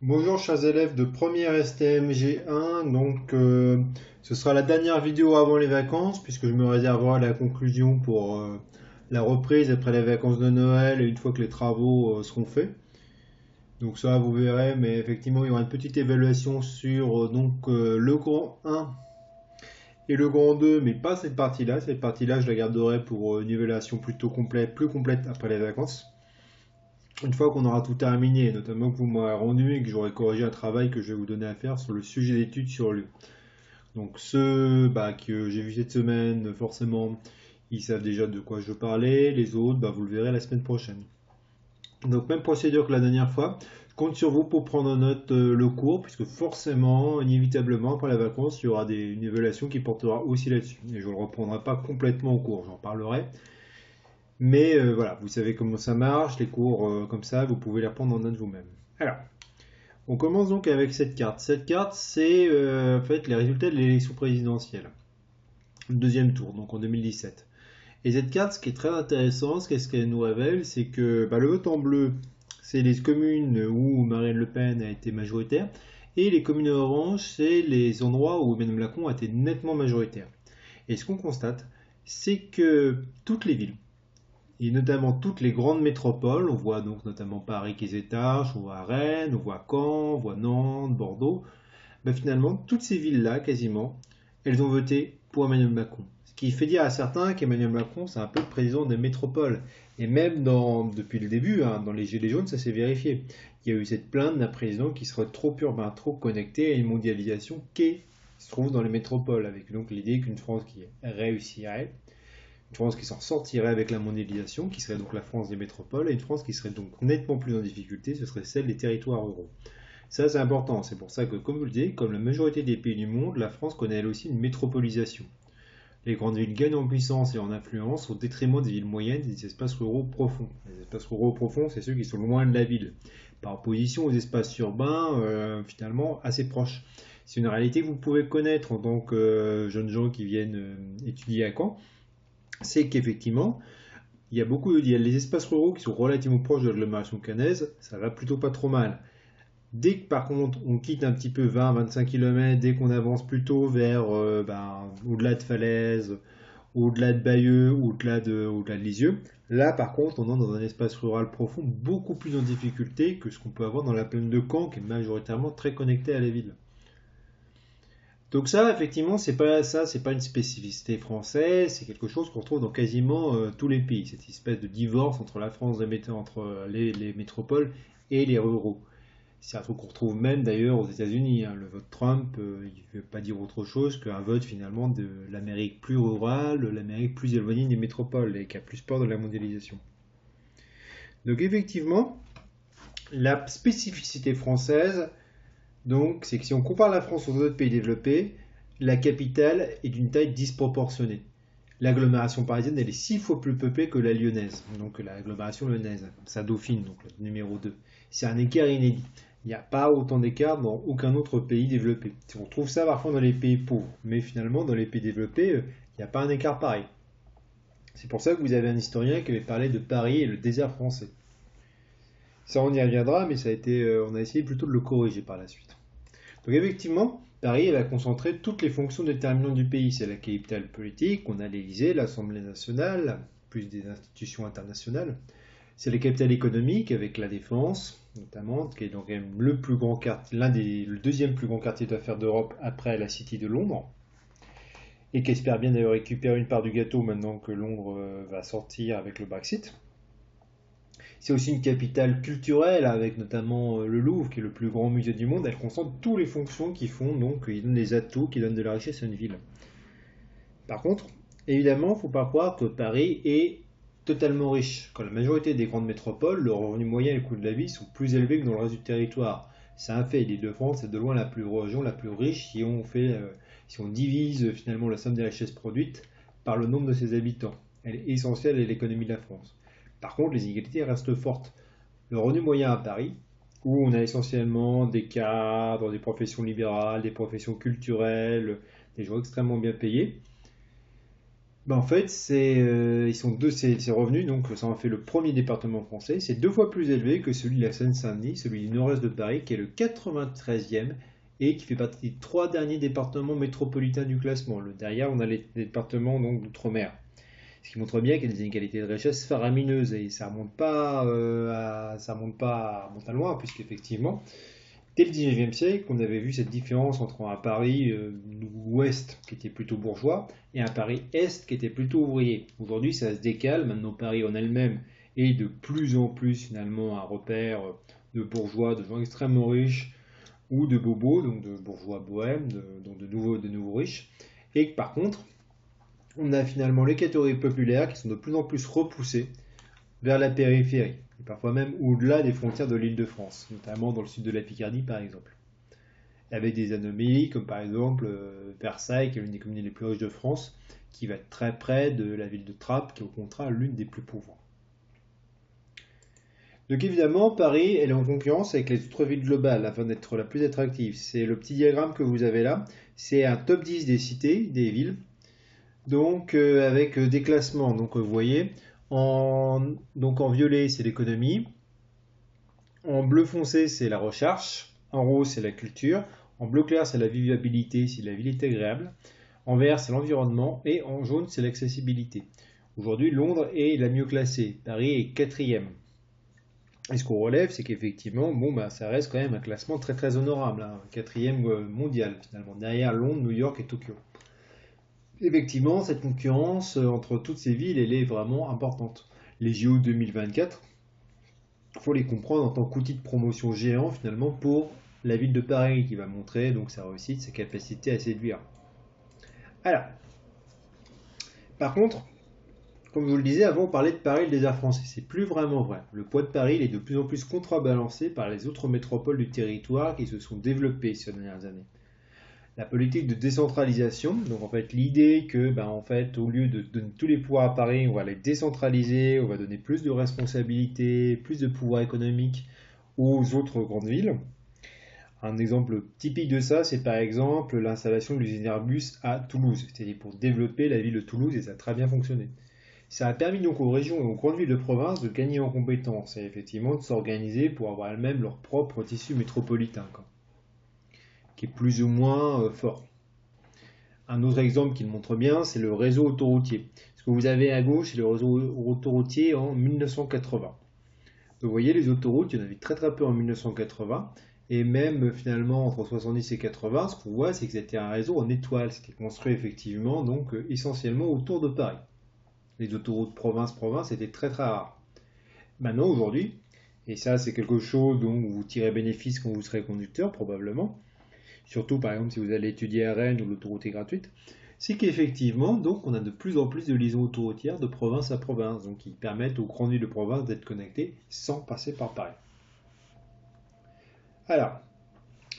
Bonjour chers élèves de première STMG1, ce sera la dernière vidéo avant les vacances puisque je me réserverai la conclusion pour la reprise après les vacances de Noël et une fois que les travaux seront faits. Donc ça vous verrez, mais effectivement il y aura une petite évaluation sur le grand 1 et le grand 2, mais pas cette partie-là. Cette partie-là je la garderai pour une évaluation plutôt complète, plus complète après les vacances. Une fois qu'on aura tout terminé, notamment que vous m'aurez rendu et que j'aurai corrigé un travail que je vais vous donner à faire sur le sujet d'étude sur lui. Donc ceux que j'ai vu cette semaine, forcément, ils savent déjà de quoi je parlais. Les autres, vous le verrez la semaine prochaine. Donc même procédure que la dernière fois. Je compte sur vous pour prendre en note le cours, puisque forcément, inévitablement, après la vacance, il y aura une évaluation qui portera aussi là-dessus. Et je ne le reprendrai pas complètement au cours, j'en parlerai. Mais voilà, vous savez comment ça marche, les cours comme ça, vous pouvez les prendre en note vous-même. Alors, on commence donc avec cette carte. Cette carte, c'est en fait les résultats de l'élection présidentielle. Le deuxième tour, donc en 2017. Et cette carte, ce qui est très intéressant, qu'est-ce qu'elle nous révèle, c'est que le vote en bleu, c'est les communes où Marine Le Pen a été majoritaire, et les communes orange, c'est les endroits où Emmanuel Macron a été nettement majoritaire. Et ce qu'on constate, c'est que toutes les villes, et notamment toutes les grandes métropoles, on voit donc notamment Paris qui s'étage, on voit Rennes, on voit Caen, on voit Nantes, Bordeaux, finalement, toutes ces villes-là, quasiment, elles ont voté pour Emmanuel Macron. Ce qui fait dire à certains qu'Emmanuel Macron, c'est un peu le président des métropoles. Et même depuis le début, dans les Gilets jaunes, ça s'est vérifié. Il y a eu cette plainte d'un président qui serait trop urbain, trop connecté à une mondialisation qui se trouve dans les métropoles, avec donc l'idée qu'une France qui réussirait, une France qui s'en sortirait avec la mondialisation, qui serait donc la France des métropoles, et une France qui serait donc nettement plus en difficulté, ce serait celle des territoires ruraux. Ça, c'est important. C'est pour ça que, comme vous le dites, comme la majorité des pays du monde, la France connaît elle aussi une métropolisation. Les grandes villes gagnent en puissance et en influence au détriment des villes moyennes et des espaces ruraux profonds. Les espaces ruraux profonds, c'est ceux qui sont loin de la ville, par opposition aux espaces urbains, finalement, assez proches. C'est une réalité que vous pouvez connaître en tant que jeunes gens qui viennent étudier à Caen, c'est qu'effectivement, il y a les espaces ruraux qui sont relativement proches de l'agglomération caennaise, ça va plutôt pas trop mal. Dès que par contre on quitte un petit peu 20-25 km, dès qu'on avance plutôt vers au-delà de Falaise, au-delà de Bayeux, au-delà de Lisieux, là par contre on entre dans un espace rural profond beaucoup plus en difficulté que ce qu'on peut avoir dans la plaine de Caen qui est majoritairement très connectée à la ville. Donc ça, effectivement, c'est pas une spécificité française, c'est quelque chose qu'on retrouve dans quasiment tous les pays, cette espèce de divorce entre la France, entre les métropoles et les ruraux. C'est un truc qu'on retrouve même d'ailleurs aux États-Unis, hein. Le vote Trump, il ne veut pas dire autre chose qu'un vote finalement de l'Amérique plus rurale, l'Amérique plus éloignée des métropoles et qui a plus peur de la mondialisation. Donc effectivement, la spécificité française, donc, c'est que si on compare la France aux autres pays développés, la capitale est d'une taille disproportionnée. L'agglomération parisienne, elle est 6 fois plus peuplée que la lyonnaise, donc l'agglomération lyonnaise, sa Dauphine, donc le numéro 2. C'est un écart inédit. Il n'y a pas autant d'écart dans aucun autre pays développé. On trouve ça parfois dans les pays pauvres, mais finalement, dans les pays développés, il n'y a pas un écart pareil. C'est pour ça que vous avez un historien qui avait parlé de Paris et le désert français. Ça, on y reviendra, mais on a essayé plutôt de le corriger par la suite. Donc effectivement, Paris elle a concentré toutes les fonctions déterminantes du pays. C'est la capitale politique, on a l'Élysée, l'Assemblée nationale, plus des institutions internationales. C'est la capitale économique avec la Défense, notamment, qui est donc le plus grand quartier, le deuxième plus grand quartier d'affaires d'Europe après la City de Londres, et qui espère bien d'ailleurs récupérer une part du gâteau maintenant que Londres va sortir avec le Brexit. C'est aussi une capitale culturelle avec notamment le Louvre, qui est le plus grand musée du monde. Elle concentre toutes les fonctions qui font, donc, qui donnent des atouts, qui donnent de la richesse à une ville. Par contre, évidemment, il ne faut pas croire que Paris est totalement riche. Quand la majorité des grandes métropoles, le revenu moyen et le coût de la vie sont plus élevés que dans le reste du territoire. C'est un fait. L'Île-de-France est de loin la région la plus riche si on divise finalement la somme des richesses produites par le nombre de ses habitants. Elle est essentielle à l'économie de la France. Par contre, les inégalités restent fortes. Le revenu moyen à Paris, où on a essentiellement des cadres, des professions libérales, des professions culturelles, des gens extrêmement bien payés, En fait, ils sont deux, ces revenus, donc ça en fait le premier département français. C'est 2 fois plus élevé que celui de la Seine-Saint-Denis, celui du nord-est de Paris, qui est le 93e et qui fait partie des 3 derniers départements métropolitains du classement. Derrière, on a les départements donc d'outre-mer. Ce qui montre bien qu'il y a des inégalités de richesse faramineuses et ça remonte pas, ça remonte pas, remonte à loin, puisqu'effectivement, dès le 19e siècle, on avait vu cette différence entre un Paris ouest qui était plutôt bourgeois et un Paris est qui était plutôt ouvrier. Aujourd'hui, ça se décale. Maintenant, Paris en elle-même est de plus en plus finalement un repère de bourgeois, de gens extrêmement riches ou de bobos, donc de bourgeois bohèmes, donc de nouveaux riches. Et que par contre, on a finalement les catégories populaires qui sont de plus en plus repoussées vers la périphérie, et parfois même au-delà des frontières de l'Île-de-France, notamment dans le sud de la Picardie par exemple. Avec des anomalies comme par exemple Versailles, qui est l'une des communes les plus riches de France, qui va être très près de la ville de Trappes, qui est au contraire l'une des plus pauvres. Donc évidemment, Paris elle est en concurrence avec les autres villes globales afin d'être la plus attractive. C'est le petit diagramme que vous avez là, c'est un top 10 des cités, des villes, donc avec des classements. Donc vous voyez, donc en violet c'est l'économie, en bleu foncé c'est la recherche, en rose c'est la culture, en bleu clair c'est la vivabilité si la ville est agréable, en vert c'est l'environnement et en jaune c'est l'accessibilité. Aujourd'hui Londres est la mieux classée, Paris est quatrième. Et ce qu'on relève c'est qu'effectivement ça reste quand même un classement très très honorable, hein, quatrième mondial finalement, derrière Londres, New York et Tokyo. Effectivement, cette concurrence entre toutes ces villes, elle est vraiment importante. Les JO 2024, il faut les comprendre en tant qu'outil de promotion géant finalement pour la ville de Paris qui va montrer donc sa réussite, sa capacité à séduire. Alors, par contre, comme je vous le disais avant, on parlait de Paris, le désert français. C'est plus vraiment vrai. Le poids de Paris il est de plus en plus contrebalancé par les autres métropoles du territoire qui se sont développées ces dernières années. La politique de décentralisation, donc en fait l'idée que en fait au lieu de donner tous les pouvoirs à Paris, on va les décentraliser, on va donner plus de responsabilités, plus de pouvoir économique aux autres grandes villes. Un exemple typique de ça, c'est par exemple l'installation de l'usine Airbus à Toulouse, c'est-à-dire pour développer la ville de Toulouse et ça a très bien fonctionné. Ça a permis donc aux régions et aux grandes villes de province de gagner en compétences et effectivement de s'organiser pour avoir elles-mêmes leur propre tissu métropolitain, qui est plus ou moins fort. Un autre exemple qui le montre bien, c'est le réseau autoroutier. Ce que vous avez à gauche, c'est le réseau autoroutier en 1980. Vous voyez, les autoroutes, il y en avait très très peu en 1980. Et même finalement entre 70 et 80, ce qu'on voit, c'est que c'était un réseau en étoile. C'était construit effectivement donc essentiellement autour de Paris. Les autoroutes province-province étaient très très rares. Maintenant, aujourd'hui, et ça c'est quelque chose dont vous tirez bénéfice quand vous serez conducteur probablement, surtout par exemple si vous allez étudier à Rennes où l'autoroute est gratuite, c'est qu'effectivement, donc, on a de plus en plus de liaisons autoroutières de province à province, donc qui permettent aux grandes villes de province d'être connectées sans passer par Paris. Alors,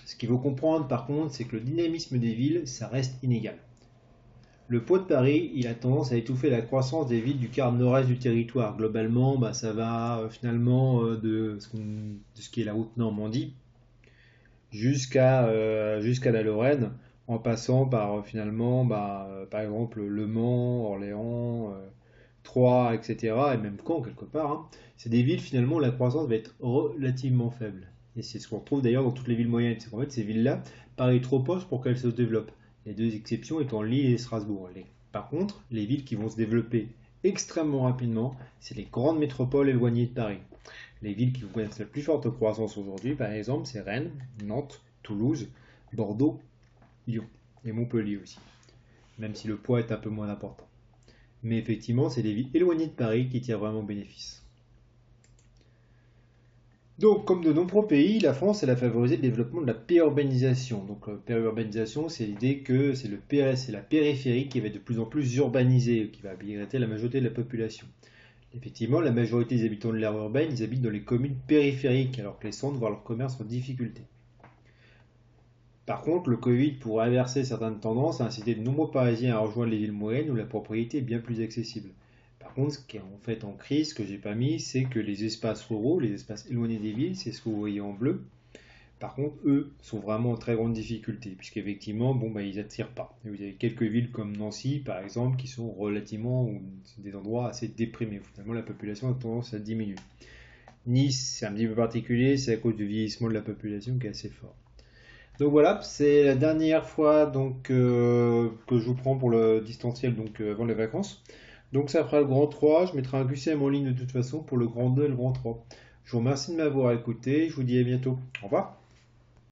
ce qu'il faut comprendre par contre, c'est que le dynamisme des villes, ça reste inégal. Le poids de Paris, il a tendance à étouffer la croissance des villes du quart nord-est du territoire. Globalement, ça va finalement de ce qui est la route Normandie jusqu'à la Lorraine, en passant par finalement, par exemple, Le Mans, Orléans, Troyes, etc., et même Caen quelque part. Hein. C'est des villes finalement où la croissance va être relativement faible. Et c'est ce qu'on retrouve d'ailleurs dans toutes les villes moyennes. C'est qu'en fait, ces villes-là paraissent trop proches pour qu'elles se développent. Les deux exceptions étant Lille et Strasbourg. Par contre, les villes qui vont se développer extrêmement rapidement, c'est les grandes métropoles éloignées de Paris. Les villes qui connaissent la plus forte croissance aujourd'hui, par exemple, c'est Rennes, Nantes, Toulouse, Bordeaux, Lyon et Montpellier aussi, même si le poids est un peu moins important. Mais effectivement, c'est les villes éloignées de Paris qui tirent vraiment bénéfice. Donc, comme de nombreux pays, la France elle a favorisé le développement de la périurbanisation. Donc, périurbanisation, c'est l'idée que c'est la périphérie qui va être de plus en plus urbanisée, qui va abriter la majorité de la population. Effectivement, la majorité des habitants de l'aire urbaine, ils habitent dans les communes périphériques, alors que les centres voient leur commerce en difficulté. Par contre, le Covid pourrait inverser certaines tendances et inciter de nombreux Parisiens à rejoindre les villes moyennes où la propriété est bien plus accessible. Par contre, ce qui est en fait en crise, ce que j'ai pas mis, c'est que les espaces ruraux, les espaces éloignés des villes, c'est ce que vous voyez en bleu, Par contre, eux sont vraiment en très grande difficulté, puisqu'effectivement, bon, bah, ils n'attirent pas. Et vous avez quelques villes comme Nancy, par exemple, qui sont relativement ou des endroits assez déprimés, où finalement la population a tendance à diminuer. Nice, c'est un petit peu particulier, c'est à cause du vieillissement de la population qui est assez fort. Donc voilà, c'est la dernière fois que je vous prends pour le distanciel avant les vacances. Donc ça fera le grand 3, je mettrai un QCM en ligne de toute façon pour le grand 2 et le grand 3. Je vous remercie de m'avoir écouté, je vous dis à bientôt. Au revoir.